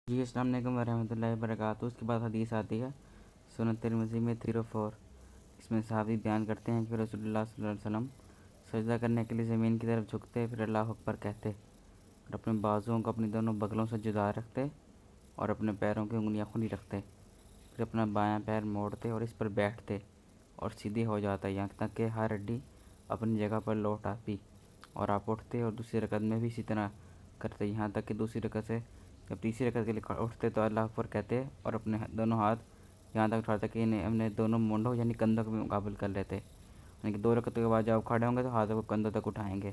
جی السلام علیکم ورحمۃ اللہ وبرکاتہ۔ اس کے بعد حدیث آتی ہے سنن ترمذی میں 304۔ اس میں صحابی بیان کرتے ہیں کہ رسول اللہ صلی اللہ علیہ وسلم سجدہ کرنے کے لیے زمین کی طرف جھکتے، پھر اللہ اکبر کہتے اور اپنے بازوؤں کو اپنی دونوں بغلوں سے جدا رکھتے اور اپنے پیروں کی انگلیاں کھلی رکھتے، پھر اپنا بایاں پیر موڑتے اور اس پر بیٹھتے اور سیدھے ہو جاتا یہاں تک کہ ہر ہڈی اپنی جگہ پر لوٹ آتی، اور آپ اٹھتے اور دوسری رکعت میں بھی اسی طرح کرتے یہاں تک کہ دوسری رکعت سے جب تیسری رکعت کے لیے اٹھتے تو اللہ اکبر کہتے اور اپنے دونوں ہاتھ یہاں تک اٹھاتے کہ انہیں اپنے دونوں مونڈوں یعنی کندھوں کو مقابل کر لیتے، یعنی کہ 2 رکعتوں کے بعد جب آپ کھڑے ہوں گے تو ہاتھوں کو کندھوں تک اٹھائیں گے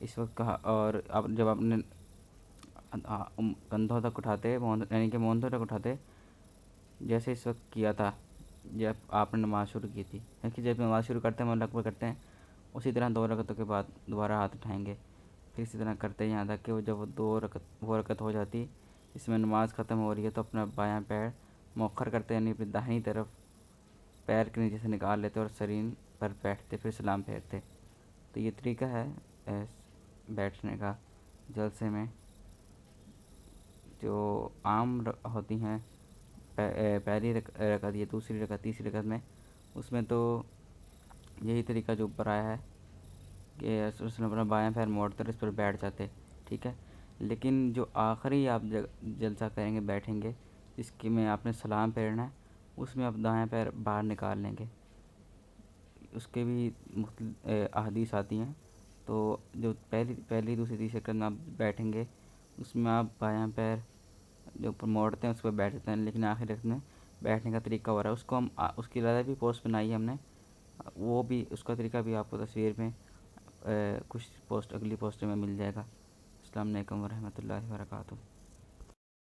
اس وقت کہا، اور اب جب اپنے کندھوں تک اٹھاتے یعنی کہ مونڈوں تک اٹھاتے جیسے اس وقت کیا تھا جب آپ نے نماز شروع کی تھی، یعنی کہ جب نماز شروع کرتے ہیں اللہ اکبر کرتے ہیں اسی طرح 2 رکعتوں کے بعد دوبارہ ہاتھ اٹھائیں گے، پھر اسی طرح کرتے ہیں یہاں تک کہ جب وہ رکعت ہو جاتی اس میں نماز ختم ہو رہی ہے تو اپنا بایاں پیر مؤخر کرتے یعنی اپنی داہنی طرف پیر کے نیچے سے نکال لیتے اور سرین پر بیٹھتے، پھر سلام پھیرتے۔ تو یہ طریقہ ہے بیٹھنے کا جلسے میں جو عام ہوتی ہیں پہلی رکعت یا دوسری رکعت تیسری رکعت میں، اس میں تو یہی طریقہ جو اوپر آیا ہے کہ اس نے اپنا بایاں پیر موڑتے اور اس پر بیٹھ جاتے، ٹھیک ہے۔ لیکن جو آخری آپ جلسہ کریں گے بیٹھیں گے جس کے میں آپ نے سلام پھیرنا ہے اس میں آپ دایاں پیر باہر نکال لیں گے، اس کے بھی مختلف احادیث آتی ہیں۔ تو جو پہلی دوسری تیسری رکعت میں آپ بیٹھیں گے اس میں آپ بایاں پیر جو اوپر موڑتے ہیں اس پہ بیٹھ جاتے ہیں، لیکن آخری رکعت میں بیٹھنے کا طریقہ ہو رہا ہے اس کو ہم اس کی علیحدہ بھی پوسٹ بنائی ہے ہم نے، وہ بھی اس کا طریقہ بھی آپ کو تصویر میں کچھ اگلی پوسٹ میں مل جائے گا۔ السلام علیکم ورحمۃ اللہ وبرکاتہ۔